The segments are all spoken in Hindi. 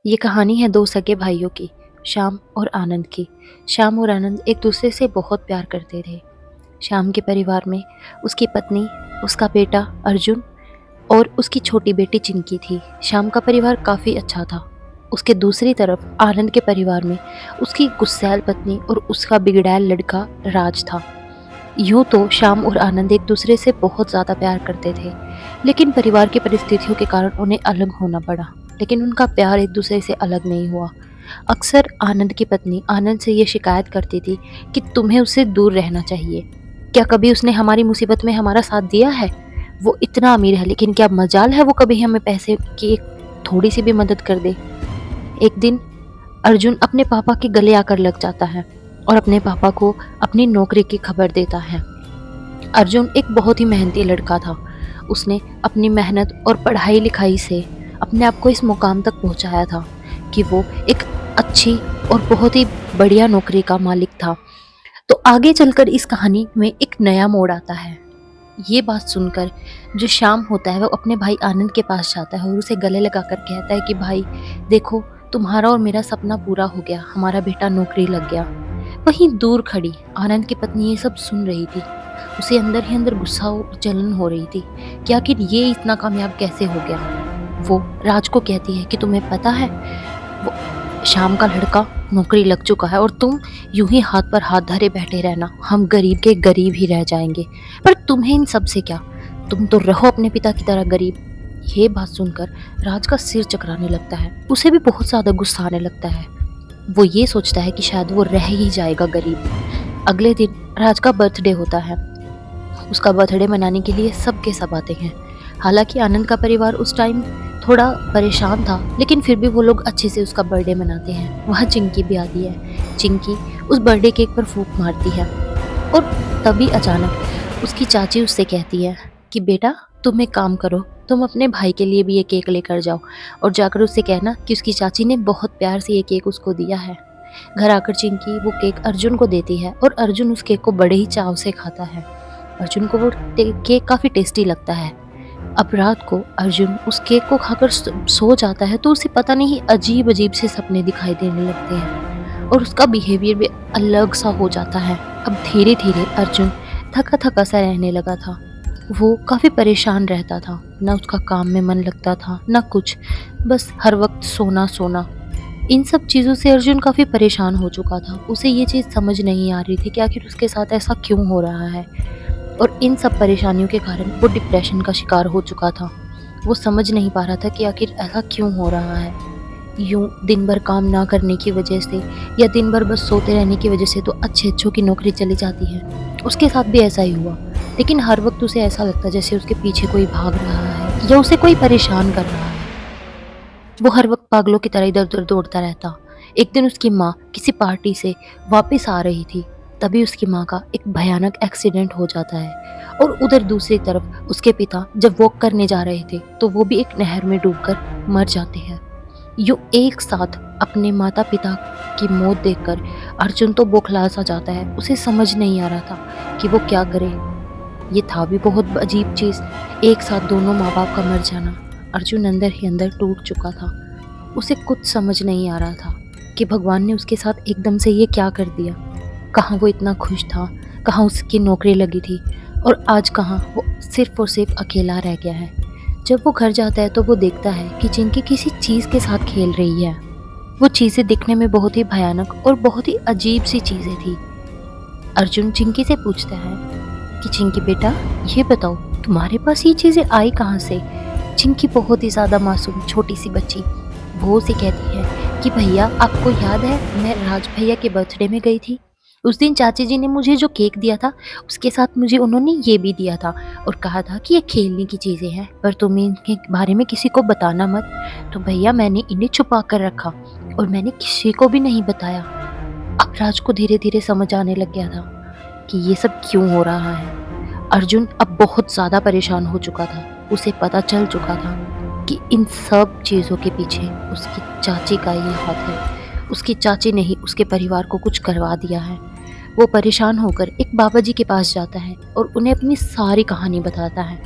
ये कहानी है दो सगे भाइयों की, श्याम और आनंद की। श्याम और आनंद एक दूसरे से बहुत प्यार करते थे। श्याम के परिवार में उसकी पत्नी, उसका बेटा अर्जुन और उसकी छोटी बेटी चिंकी थी। श्याम का परिवार काफ़ी अच्छा था। उसके दूसरी तरफ आनंद के परिवार में उसकी गुस्सैल पत्नी और उसका बिगड़ैल लड़का राज था। यूँ तो श्याम और आनंद एक दूसरे से बहुत ज़्यादा प्यार करते थे, लेकिन परिवार की परिस्थितियों के कारण उन्हें अलग होना पड़ा। लेकिन उनका प्यार एक दूसरे से अलग नहीं हुआ। अक्सर आनंद की पत्नी आनंद से ये शिकायत करती थी कि तुम्हें उससे दूर रहना चाहिए। क्या कभी उसने हमारी मुसीबत में हमारा साथ दिया है? वो इतना अमीर है, लेकिन क्या मजाल है वो कभी हमें पैसे की एक थोड़ी सी भी मदद कर दे। एक दिन अर्जुन अपने पापा के गले आकर लग जाता है और अपने पापा को अपनी नौकरी की खबर देता है। अर्जुन एक बहुत ही मेहनती लड़का था। उसने अपनी मेहनत और पढ़ाई लिखाई से अपने आप को इस मुकाम तक पहुंचाया था कि वो एक अच्छी और बहुत ही बढ़िया नौकरी का मालिक था। तो आगे चलकर इस कहानी में एक नया मोड़ आता है। ये बात सुनकर जो श्याम होता है वो अपने भाई आनंद के पास जाता है और उसे गले लगाकर कहता है कि भाई देखो, तुम्हारा और मेरा सपना पूरा हो गया, हमारा बेटा नौकरी लग गया। वहीं दूर खड़ी आनंद की पत्नी ये सब सुन रही थी। उसे अंदर ही अंदर गुस्सा और जलन हो रही थी कि आखिर ये इतना कामयाब कैसे हो गया। वो राज को कहती है कि तुम्हें पता है, वो श्याम का लड़का नौकरी लग चुका है और तुम यूं ही हाथ पर हाथ धरे बैठे रहना, हम गरीब के गरीब ही रह जाएंगे। पर तुम्हें इन सब से क्या, तुम तो रहो अपने पिता की तरह गरीब। ये बात सुनकर राज का सिर चकराने लगता है। उसे भी बहुत ज्यादा गुस्सा आने लगता है। वो ये सोचता है कि शायद वो रह ही जाएगा गरीब। अगले दिन राज का बर्थडे होता है। उसका बर्थडे मनाने के लिए सब के सब आते हैं। हालांकि आनंद का परिवार उस टाइम थोड़ा परेशान था, लेकिन फिर भी वो लोग अच्छे से उसका बर्थडे मनाते हैं। वहाँ चिंकी भी आती है। चिंकी उस बर्थडे केक पर फूंक मारती है और तभी अचानक उसकी चाची उससे कहती है कि बेटा तुम एक काम करो, तुम अपने भाई के लिए भी ये केक लेकर जाओ और जाकर उससे कहना कि उसकी चाची ने बहुत प्यार से ये केक उसको दिया है। घर आकर चिंकी वो केक अर्जुन को देती है और अर्जुन उस केक को बड़े ही चाव से खाता है। अर्जुन को वो केक काफ़ी टेस्टी लगता है। अब रात को अर्जुन उस केक को खाकर सो जाता है तो उसे पता नहीं अजीब अजीब से सपने दिखाई देने लगते हैं और उसका बिहेवियर भी अलग सा हो जाता है। अब धीरे धीरे अर्जुन थका थका सा रहने लगा था। वो काफ़ी परेशान रहता था, ना उसका काम में मन लगता था ना कुछ, बस हर वक्त सोना सोना। इन सब चीज़ों से अर्जुन काफ़ी परेशान हो चुका था। उसे ये चीज़ समझ नहीं आ रही थी कि आखिर उसके साथ ऐसा क्यों हो रहा है और इन सब परेशानियों के कारण वो डिप्रेशन का शिकार हो चुका था। वो समझ नहीं पा रहा था कि आखिर ऐसा क्यों हो रहा है। यूँ दिन भर काम ना करने की वजह से या दिन भर बस सोते रहने की वजह से तो अच्छे अच्छों की नौकरी चली जाती है। उसके साथ भी ऐसा ही हुआ, लेकिन हर वक्त उसे ऐसा लगता जैसे उसके पीछे कोई भाग रहा है या उसे कोई परेशान कर रहा है। वो हर वक्त पागलों की तरह इधर उधर दौड़ता रहता। एक दिन उसकी माँ किसी पार्टी से वापस आ रही थी, तभी उसकी माँ का एक भयानक एक्सीडेंट हो जाता है और उधर दूसरी तरफ उसके पिता जब वॉक करने जा रहे थे तो वो भी एक नहर में डूबकर मर जाते हैं। यूँ एक साथ अपने माता पिता की मौत देखकर अर्जुन तो बौखला सा जाता है। उसे समझ नहीं आ रहा था कि वो क्या करे। ये था भी बहुत अजीब चीज़, एक साथ दोनों माँ बाप का मर जाना। अर्जुन अंदर ही अंदर टूट चुका था। उसे कुछ समझ नहीं आ रहा था कि भगवान ने उसके साथ एकदम से ये क्या कर दिया। कहाँ वो इतना खुश था, कहाँ उसकी नौकरी लगी थी और आज कहाँ वो सिर्फ और सिर्फ अकेला रह गया है। जब वो घर जाता है तो वो देखता है कि चिंकी किसी चीज़ के साथ खेल रही है। वो चीज़ें दिखने में बहुत ही भयानक और बहुत ही अजीब सी चीज़ें थी। अर्जुन चिंकी से पूछता है कि चिंकी बेटा ये बताओ तुम्हारे पास ये चीज़ें आई कहाँ से। चिंकी बहुत ही ज़्यादा मासूम छोटी सी बच्ची, वो उसे कहती है कि भैया आपको याद है मैं राज भैया के बर्थडे में गई थी, उस दिन चाची जी ने मुझे जो केक दिया था उसके साथ मुझे उन्होंने ये भी दिया था और कहा था कि ये खेलने की चीज़ें हैं पर तुम इनके बारे में किसी को बताना मत। तो भैया मैंने इन्हें छुपा कर रखा और मैंने किसी को भी नहीं बताया। अब राज को धीरे धीरे समझ आने लग गया था कि ये सब क्यों हो रहा है। अर्जुन अब बहुत ज़्यादा परेशान हो चुका था। उसे पता चल चुका था कि इन सब चीज़ों के पीछे उसकी चाची का ही हाथ है। उसकी चाची ने ही उसके परिवार को कुछ करवा दिया है। वो परेशान होकर एक बाबा जी के पास जाता है और उन्हें अपनी सारी कहानी बताता है।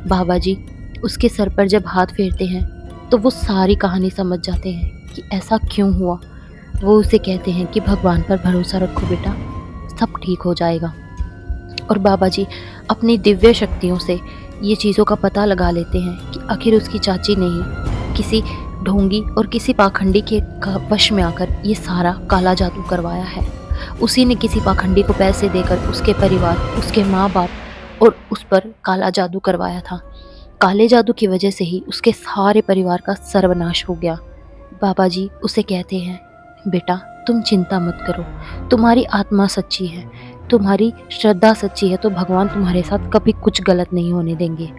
बाबा जी उसके सर पर जब हाथ फेरते हैं तो वो सारी कहानी समझ जाते हैं कि ऐसा क्यों हुआ। वो उसे कहते हैं कि भगवान पर भरोसा रखो बेटा, सब ठीक हो जाएगा। और बाबा जी अपनी दिव्य शक्तियों से ये चीज़ों का पता लगा लेते हैं कि आखिर उसकी चाची ने ही किसी ढोंगी और किसी पाखंडी के वश में आकर ये सारा काला जादू करवाया है। उसी ने किसी पाखंडी को पैसे देकर उसके परिवार, उसके माँ बाप और उस पर काला जादू करवाया था। काले जादू की वजह से ही उसके सारे परिवार का सर्वनाश हो गया। बाबा जी उसे कहते हैं, बेटा तुम चिंता मत करो, तुम्हारी आत्मा सच्ची है, तुम्हारी श्रद्धा सच्ची है तो भगवान तुम्हारे साथ कभी कुछ गलत नहीं होने देंगे।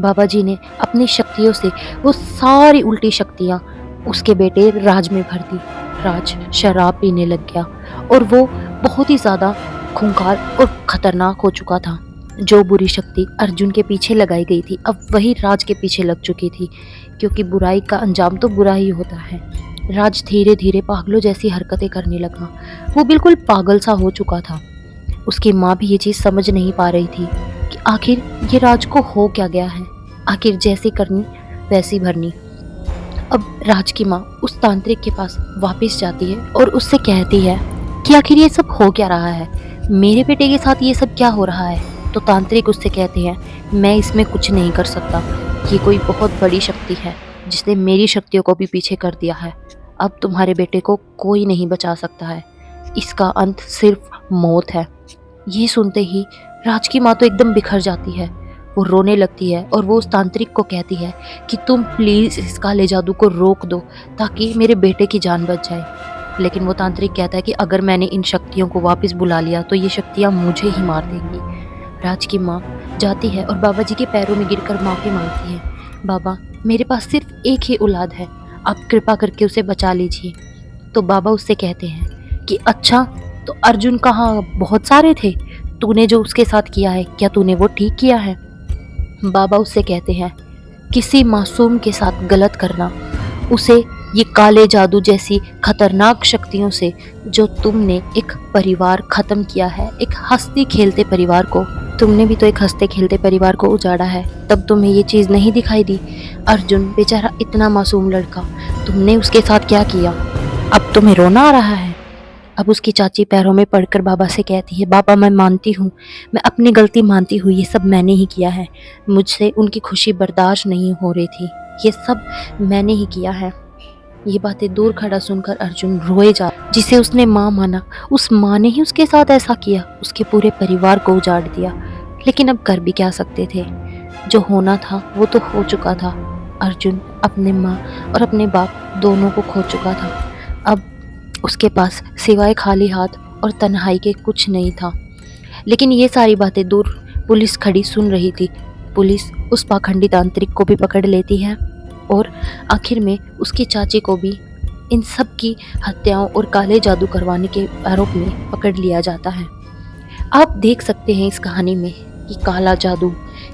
बाबा जी ने अपनी शक्तियों से वो सारी उल्टी शक्तियाँ उसके बेटे राज में भर दी। राज शराब पीने लग गया और वो बहुत ही ज़्यादा खूंखार और खतरनाक हो चुका था। जो बुरी शक्ति अर्जुन के पीछे लगाई गई थी अब वही राज के पीछे लग चुकी थी, क्योंकि बुराई का अंजाम तो बुरा ही होता है। राज धीरे धीरे पागलों जैसी हरकतें करने लगा। वो बिल्कुल पागल सा हो चुका था। उसकी माँ भी ये चीज़ समझ नहीं पा रही थी कि आखिर ये राज को हो क्या गया है। आखिर जैसी करनी वैसी भरनी। अब राज की माँ उस तांत्रिक के पास वापस जाती है और उससे कहती है कि आखिर ये सब हो क्या रहा है, मेरे बेटे के साथ ये सब क्या हो रहा है। तो तांत्रिक उससे कहते हैं, मैं इसमें कुछ नहीं कर सकता, ये कोई बहुत बड़ी शक्ति है जिसने मेरी शक्तियों को भी पीछे कर दिया है। अब तुम्हारे बेटे को कोई नहीं बचा सकता है, इसका अंत सिर्फ मौत है। ये सुनते ही राज की माँ तो एकदम बिखर जाती है। वो रोने लगती है और वो उस तांत्रिक को कहती है कि तुम प्लीज़ इस काले जादू को रोक दो ताकि मेरे बेटे की जान बच जाए। लेकिन वो तांत्रिक कहता है कि अगर मैंने इन शक्तियों को वापस बुला लिया तो ये शक्तियाँ मुझे ही मार देंगी। राज की माँ जाती है और बाबा जी के पैरों में गिरकर माफ़ी मांगती है, बाबा मेरे पास सिर्फ एक ही औलाद है, आप कृपा करके उसे बचा लीजिए। तो बाबा उससे कहते हैं कि अच्छा तो अर्जुन कहाँ, बहुत सारे थे, तूने जो उसके साथ किया है क्या तूने वो ठीक किया है। बाबा उससे कहते हैं, किसी मासूम के साथ गलत करना, उसे ये काले जादू जैसी खतरनाक शक्तियों से जो तुमने एक परिवार ख़त्म किया है, एक हंसते खेलते परिवार को, तुमने भी तो एक हंसते खेलते परिवार को उजाड़ा है, तब तुम्हें ये चीज़ नहीं दिखाई दी। अर्जुन बेचारा इतना मासूम लड़का, तुमने उसके साथ क्या किया, अब तुम्हें रोना आ रहा है। अब उसकी चाची पैरों में पड़कर बाबा से कहती है, बाबा मैं मानती हूँ, मैं अपनी गलती मानती हूँ, ये सब मैंने ही किया है, मुझसे उनकी खुशी बर्दाश्त नहीं हो रही थी, ये सब मैंने ही किया है। ये बातें दूर खड़ा सुनकर अर्जुन रोए जा, जिसे उसने माँ माना, उस माँ ने ही उसके साथ ऐसा किया, उसके पूरे परिवार को उजाड़ दिया। लेकिन अब कर भी क्या सकते थे, जो होना था वो तो हो चुका था। अर्जुन अपने माँ और अपने बाप दोनों को खो चुका था। अब उसके पास सिवाय खाली हाथ और तन्हाई के कुछ नहीं था। लेकिन ये सारी बातें दूर पुलिस खड़ी सुन रही थी। पुलिस उस पाखंडी तांत्रिक को भी पकड़ लेती है और आखिर में उसकी चाची को भी इन सब की हत्याओं और काले जादू करवाने के आरोप में पकड़ लिया जाता है। आप देख सकते हैं इस कहानी में कि काला जादू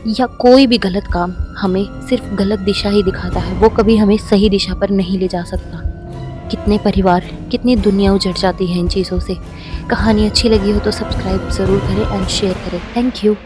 या कोई भी गलत काम हमें सिर्फ गलत दिशा ही दिखाता है, वो कभी हमें सही दिशा पर नहीं ले जा सकता। कितने परिवार, कितनी दुनिया उजड़ जाती है इन चीज़ों से। कहानी अच्छी लगी हो तो सब्सक्राइब ज़रूर करें एंड शेयर करें। Thank you.